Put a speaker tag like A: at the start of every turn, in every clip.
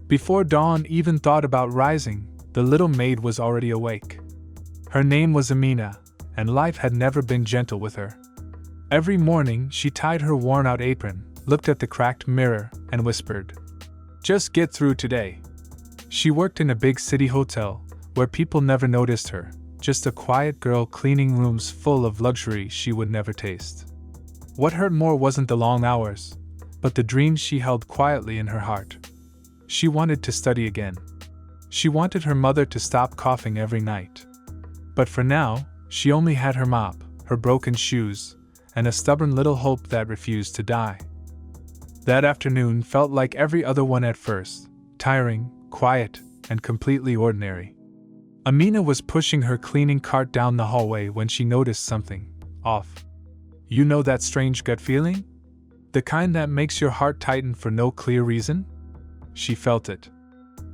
A: Before Dawn even thought about rising, the little maid was already awake. Her name was Amina, and life had never been gentle with her. Every morning, she tied her worn-out apron, looked at the cracked mirror, and whispered, "Just get through today." She worked in a big city hotel, where people never noticed her, just a quiet girl cleaning rooms full of luxury she would never taste. What hurt more wasn't the long hours, but the dreams she held quietly in her heart. She wanted to study again. She wanted her mother to stop coughing every night. But for now, she only had her mop, her broken shoes, and a stubborn little hope that refused to die. That afternoon felt like every other one at first, tiring, quiet, and completely ordinary. Amina was pushing her cleaning cart down the hallway when she noticed something off. You know that strange gut feeling? The kind that makes your heart tighten for no clear reason? She felt it.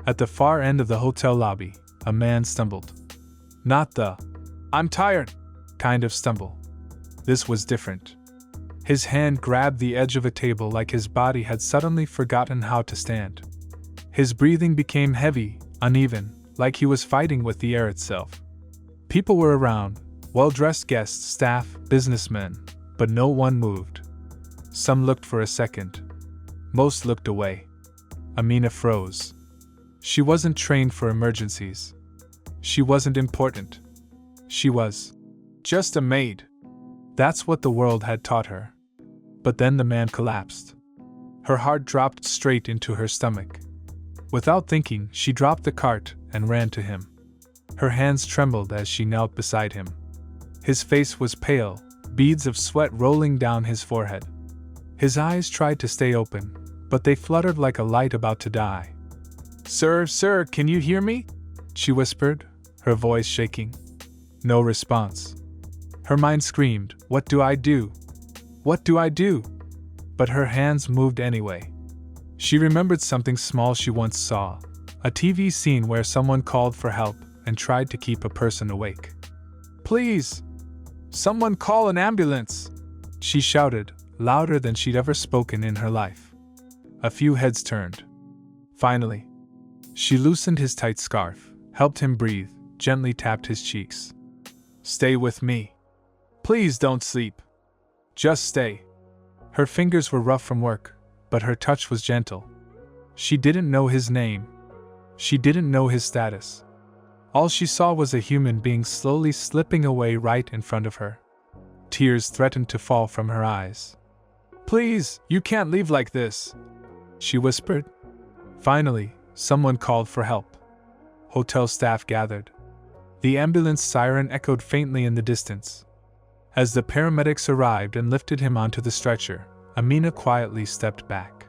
A: At the far end of the hotel lobby, a man stumbled. Not the "I'm tired" kind of stumble. This was different. His hand grabbed the edge of a table like his body had suddenly forgotten how to stand. His breathing became heavy, uneven, like he was fighting with the air itself. People were around, well-dressed guests, staff, businessmen, but no one moved. Some looked for a second. Most looked away. Amina froze. She wasn't trained for emergencies. She wasn't important. She was just a maid. That's what the world had taught her. But then the man collapsed. Her heart dropped straight into her stomach. Without thinking, she dropped the cart and ran to him. Her hands trembled as she knelt beside him. His face was pale, beads of sweat rolling down his forehead. His eyes tried to stay open, but they fluttered like a light about to die. Sir, can you hear me?" she whispered, her voice shaking. No response. Her mind screamed, "What do I do? What do I do?" But her hands moved anyway. She remembered something small she once saw, a TV scene where someone called for help and tried to keep a person awake. "Please! Someone call an ambulance!" she shouted, louder than she'd ever spoken in her life. A few heads turned. Finally, she loosened his tight scarf, helped him breathe, gently tapped his cheeks. "Stay with me. Please don't sleep. Just stay." Her fingers were rough from work, but her touch was gentle. She didn't know his name. She didn't know his status. All she saw was a human being slowly slipping away right in front of her. Tears threatened to fall from her eyes. "Please, you can't leave like this," she whispered. Finally, someone called for help. Hotel staff gathered. The ambulance siren echoed faintly in the distance. As the paramedics arrived and lifted him onto the stretcher, Amina quietly stepped back.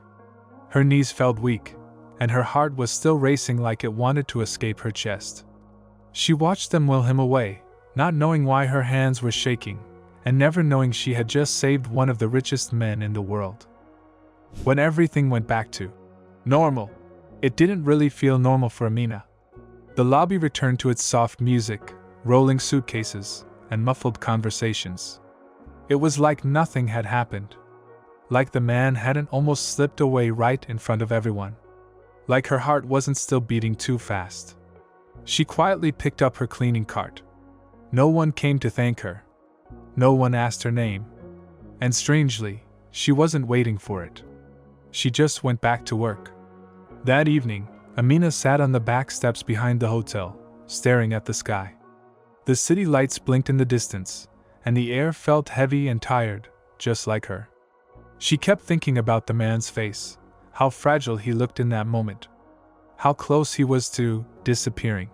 A: Her knees felt weak, and her heart was still racing like it wanted to escape her chest. She watched them wheel him away, not knowing why her hands were shaking, and never knowing she had just saved one of the richest men in the world. When everything went back to normal, it didn't really feel normal for Amina. The lobby returned to its soft music, rolling suitcases, and muffled conversations. It was like nothing had happened. Like the man hadn't almost slipped away right in front of everyone. Like her heart wasn't still beating too fast. She quietly picked up her cleaning cart. No one came to thank her. No one asked her name. And strangely, she wasn't waiting for it. She just went back to work. That evening, Amina sat on the back steps behind the hotel, staring at the sky. The city lights blinked in the distance, and the air felt heavy and tired, just like her. She kept thinking about the man's face, how fragile he looked in that moment, how close he was to disappearing.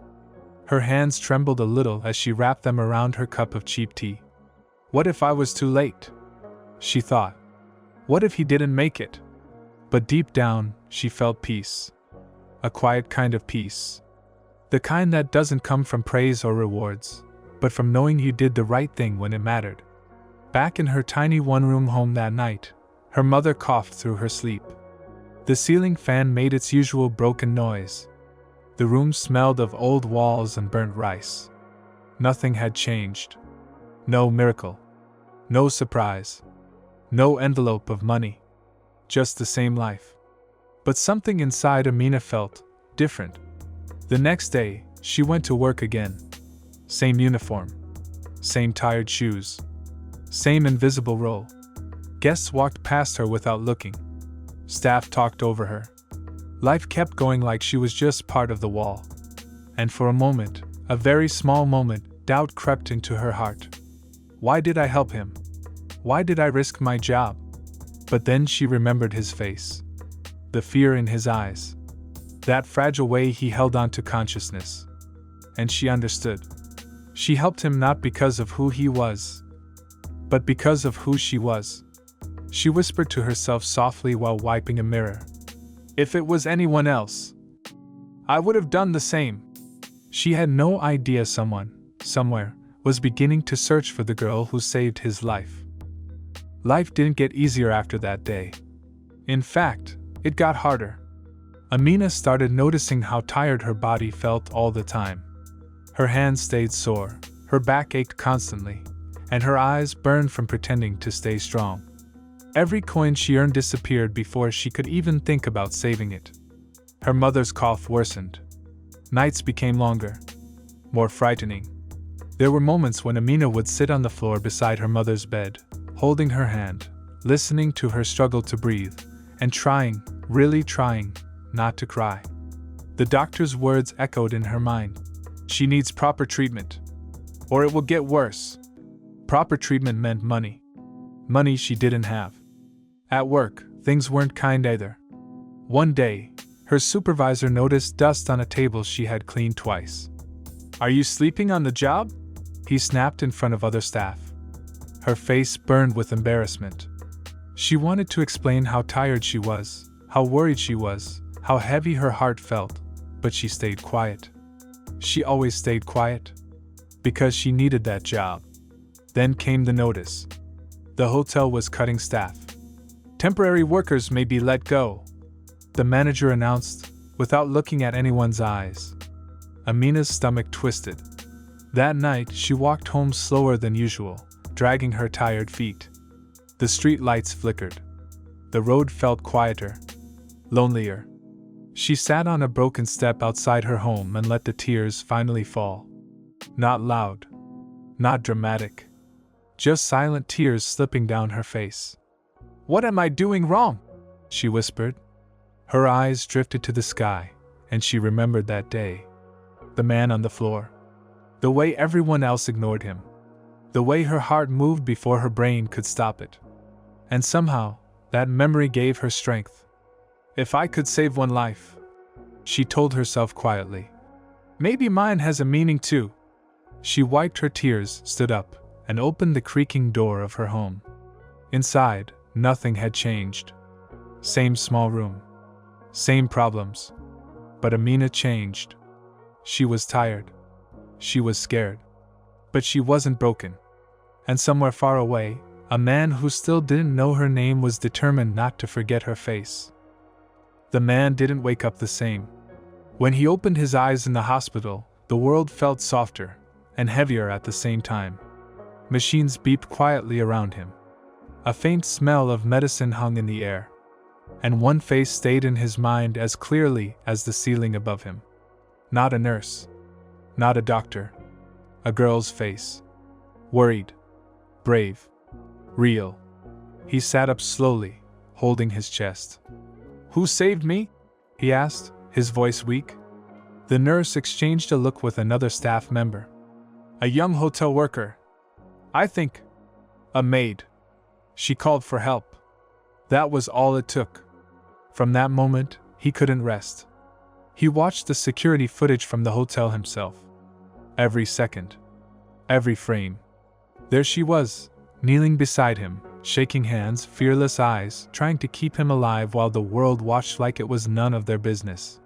A: Her hands trembled a little as she wrapped them around her cup of cheap tea. What if I was too late? She thought. What if he didn't make it? But deep down, she felt peace. A quiet kind of peace. The kind that doesn't come from praise or rewards, but from knowing you did the right thing when it mattered. Back in her tiny one-room home that night, her mother coughed through her sleep. The ceiling fan made its usual broken noise. The room smelled of old walls and burnt rice. Nothing had changed. No miracle. No surprise. No envelope of money. Just the same life. But something inside Amina felt different. The next day, she went to work again. Same uniform. Same tired shoes. Same invisible role. Guests walked past her without looking. Staff talked over her. Life kept going like she was just part of the wall. And for a moment, a very small moment, doubt crept into her heart. Why did I help him? Why did I risk my job? But then she remembered his face. The fear in his eyes. That fragile way he held on to consciousness. And she understood. She helped him not because of who he was, but because of who she was. She whispered to herself softly while wiping a mirror. If it was anyone else, I would have done the same. She had no idea someone, somewhere, was beginning to search for the girl who saved his life. Life didn't get easier after that day. In fact, it got harder. Amina started noticing how tired her body felt all the time. Her hands stayed sore, her back ached constantly, and her eyes burned from pretending to stay strong. Every coin she earned disappeared before she could even think about saving it. Her mother's cough worsened. Nights became longer, more frightening. There were moments when Amina would sit on the floor beside her mother's bed, holding her hand, listening to her struggle to breathe, and trying, really trying, not to cry. The doctor's words echoed in her mind. She needs proper treatment, or it will get worse. Proper treatment meant money. Money she didn't have. At work, things weren't kind either. One day, her supervisor noticed dust on a table she had cleaned twice. Are you sleeping on the job? He snapped in front of other staff. Her face burned with embarrassment. She wanted to explain how tired she was, how worried she was, how heavy her heart felt, but she stayed quiet. She always stayed quiet. Because she needed that job. Then came the notice. The hotel was cutting staff. Temporary workers may be let go, the manager announced, without looking at anyone's eyes. Amina's stomach twisted. That night, she walked home slower than usual, dragging her tired feet. The street lights flickered. The road felt quieter, lonelier. She sat on a broken step outside her home and let the tears finally fall. Not loud, not dramatic, just silent tears slipping down her face. What am I doing wrong? She whispered. Her eyes drifted to the sky, and she remembered that day. The man on the floor. The way everyone else ignored him. The way her heart moved before her brain could stop it. And somehow, that memory gave her strength. If I could save one life, she told herself quietly, maybe mine has a meaning too. She wiped her tears, stood up, and opened the creaking door of her home. Inside, nothing had changed. Same small room. Same problems. But Amina changed. She was tired. She was scared. But she wasn't broken. And somewhere far away, a man who still didn't know her name was determined not to forget her face. The man didn't wake up the same. When he opened his eyes in the hospital, the world felt softer and heavier at the same time. Machines beeped quietly around him. A faint smell of medicine hung in the air. And one face stayed in his mind as clearly as the ceiling above him. Not a nurse. Not a doctor. A girl's face. Worried. Brave. Real. He sat up slowly, holding his chest. Who saved me? He asked, his voice weak. The nurse exchanged a look with another staff member. A young hotel worker. I think. A maid. She called for help. That was all it took. From that moment, he couldn't rest. He watched the security footage from the hotel himself. Every second. Every frame. There she was, kneeling beside him, shaking hands, fearless eyes, trying to keep him alive while the world watched like it was none of their business.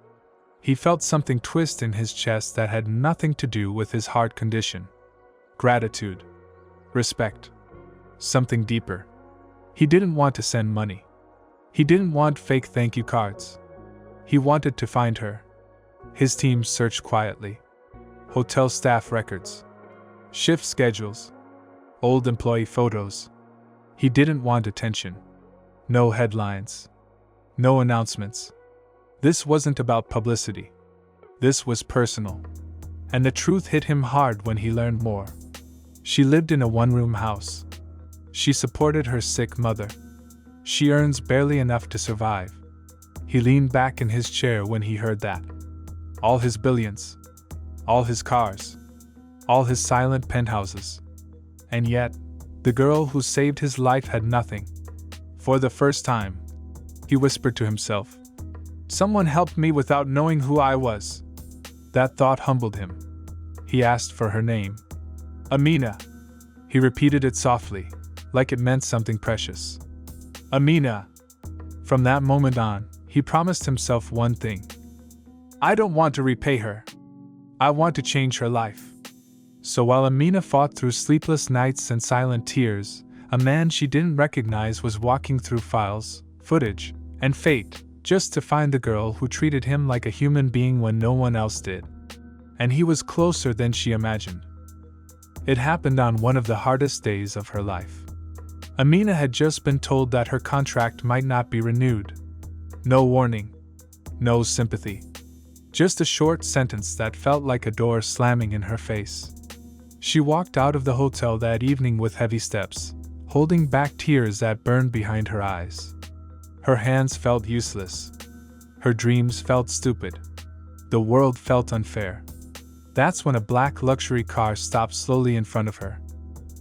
A: He felt something twist in his chest that had nothing to do with his heart condition. Gratitude. Respect. Something deeper. He didn't want to send money. He didn't want fake thank you cards. He wanted to find her. His team searched quietly. Hotel staff records. Shift schedules. Old employee photos. He didn't want attention. No headlines. No announcements. This wasn't about publicity. This was personal. And the truth hit him hard when he learned more. She lived in a one-room house. She supported her sick mother. She earns barely enough to survive. He leaned back in his chair when he heard that. All his billions. All his cars. All his silent penthouses. And yet, the girl who saved his life had nothing. For the first time, he whispered to himself, "Someone helped me without knowing who I was." That thought humbled him. He asked for her name. Amina. He repeated it softly, like it meant something precious. Amina. From that moment on, he promised himself one thing. I don't want to repay her. I want to change her life. So while Amina fought through sleepless nights and silent tears, a man she didn't recognize was walking through files, footage, and fate, just to find the girl who treated him like a human being when no one else did. And he was closer than she imagined. It happened on one of the hardest days of her life. Amina had just been told that her contract might not be renewed. No warning. No sympathy. Just a short sentence that felt like a door slamming in her face. She walked out of the hotel that evening with heavy steps, holding back tears that burned behind her eyes. Her hands felt useless. Her dreams felt stupid. The world felt unfair. That's when a black luxury car stopped slowly in front of her.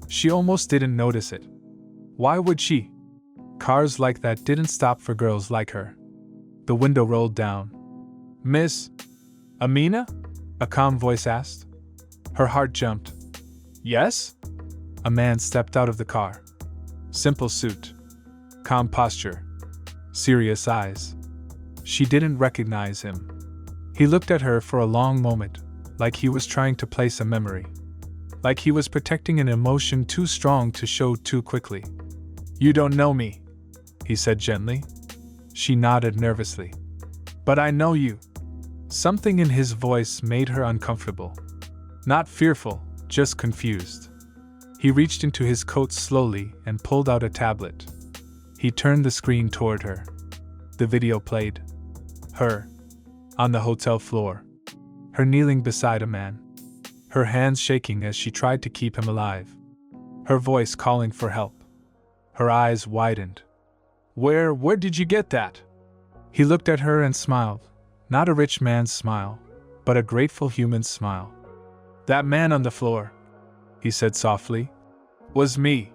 A: She almost didn't notice it. Why would she? Cars like that didn't stop for girls like her. The window rolled down. Miss Amina? A calm voice asked. Her heart jumped. Yes? A man stepped out of the car. Simple suit. Calm posture. Serious eyes. She didn't recognize him. He looked at her for a long moment, like he was trying to place a memory. Like he was protecting an emotion too strong to show too quickly. You don't know me, he said gently. She nodded nervously. But I know you. Something in his voice made her uncomfortable. Not fearful, just confused. He reached into his coat slowly and pulled out a tablet. He turned the screen toward her. The video played. Her. On the hotel floor. Her kneeling beside a man. Her hands shaking as she tried to keep him alive. Her voice calling for help. Her eyes widened. Where did you get that? He looked at her and smiled. Not a rich man's smile, but a grateful human smile. That man on the floor, he said softly, was me.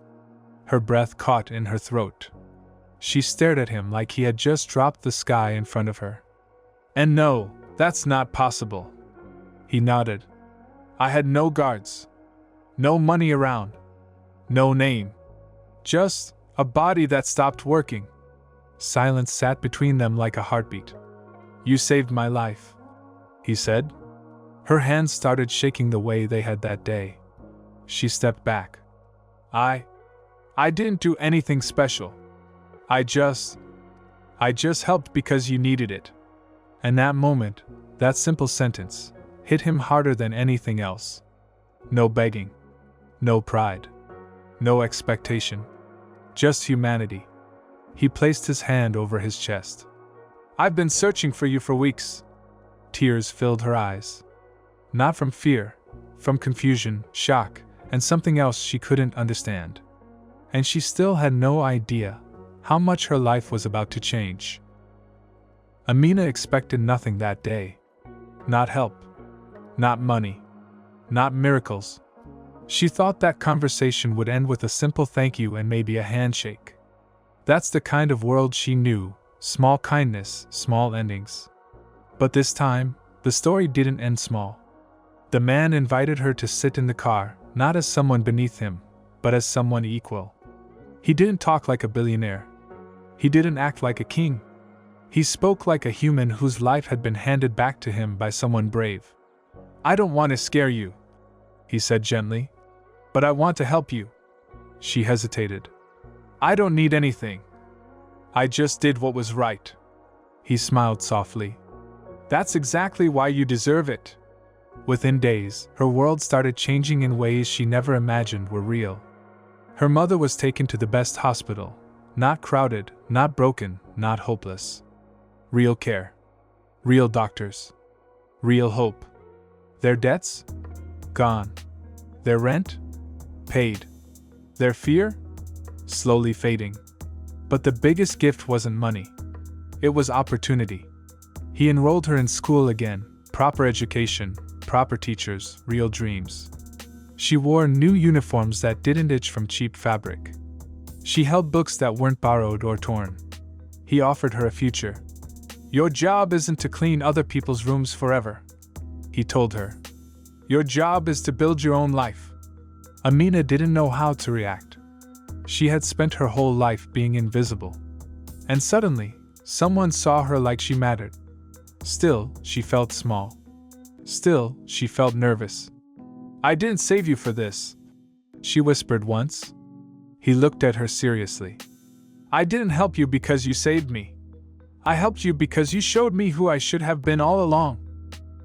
A: Her breath caught in her throat. She stared at him like he had just dropped the sky in front of her. And no, that's not possible. He nodded. I had no guards. No money around. No name. Just a body that stopped working. Silence sat between them like a heartbeat. You saved my life, he said. Her hands started shaking the way they had that day. She stepped back. I didn't do anything special. I just helped because you needed it. And that moment, that simple sentence, hit him harder than anything else. No begging. No pride. No expectation. Just humanity. He placed his hand over his chest. I've been searching for you for weeks. Tears filled her eyes. Not from fear, from confusion, shock, and something else she couldn't understand. And she still had no idea how much her life was about to change. Amina expected nothing that day. Not help. Not money. Not miracles. She thought that conversation would end with a simple thank you and maybe a handshake. That's the kind of world she knew, small kindness, small endings. But this time, the story didn't end small. The man invited her to sit in the car, not as someone beneath him, but as someone equal. He didn't talk like a billionaire. He didn't act like a king. He spoke like a human whose life had been handed back to him by someone brave. I don't want to scare you, he said gently, but I want to help you. She hesitated. I don't need anything. I just did what was right. He smiled softly. That's exactly why you deserve it. Within days, her world started changing in ways she never imagined were real. Her mother was taken to the best hospital, not crowded, not broken, not hopeless. Real care. Real doctors. Real hope. Their debts? Gone. Their rent? Paid. Their fear? Slowly fading. But the biggest gift wasn't money. It was opportunity. He enrolled her in school again, proper education, proper teachers, real dreams. She wore new uniforms that didn't itch from cheap fabric. She held books that weren't borrowed or torn. He offered her a future. Your job isn't to clean other people's rooms forever, he told her. Your job is to build your own life. Amina didn't know how to react. She had spent her whole life being invisible. And suddenly, someone saw her like she mattered. Still, she felt small. Still, she felt nervous. I didn't save you for this, she whispered once. He looked at her seriously. I didn't help you because you saved me. I helped you because you showed me who I should have been all along.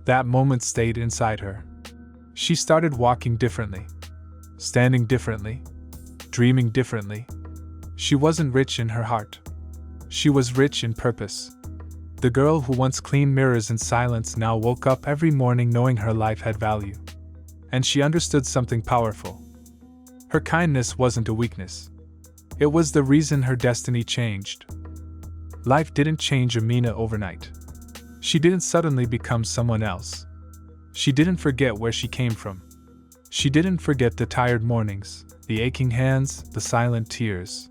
A: That moment stayed inside her. She started walking differently, standing differently, dreaming differently. She wasn't rich in her heart. She was rich in purpose. The girl who once cleaned mirrors in silence now woke up every morning knowing her life had value. And she understood something powerful. Her kindness wasn't a weakness. It was the reason her destiny changed. Life didn't change Amina overnight. She didn't suddenly become someone else. She didn't forget where she came from. She didn't forget the tired mornings, the aching hands, the silent tears.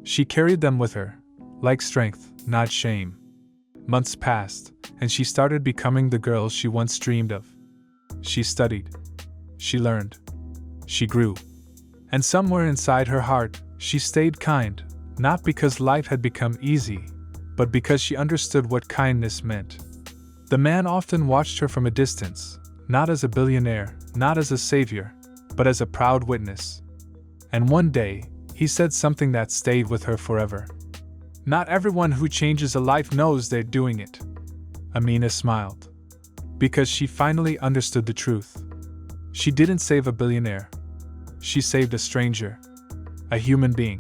A: She carried them with her, like strength, not shame. Months passed, and she started becoming the girl she once dreamed of. She studied. She learned. She grew. And somewhere inside her heart, she stayed kind, not because life had become easy, but because she understood what kindness meant. The man often watched her from a distance, not as a billionaire, not as a savior, but as a proud witness. And one day, he said something that stayed with her forever. Not everyone who changes a life knows they're doing it. Amina smiled. Because she finally understood the truth. She didn't save a billionaire. She saved a stranger. A human being.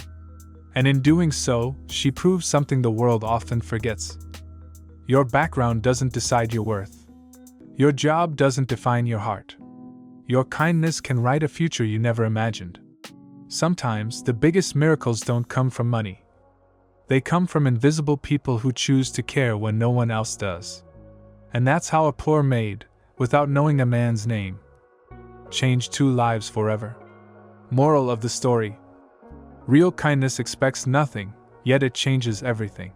A: And in doing so, she proved something the world often forgets. Your background doesn't decide your worth. Your job doesn't define your heart. Your kindness can write a future you never imagined. Sometimes the biggest miracles don't come from money. They come from invisible people who choose to care when no one else does. And that's how a poor maid, without knowing a man's name, changed 2 lives forever. Moral of the story: real kindness expects nothing, yet it changes everything.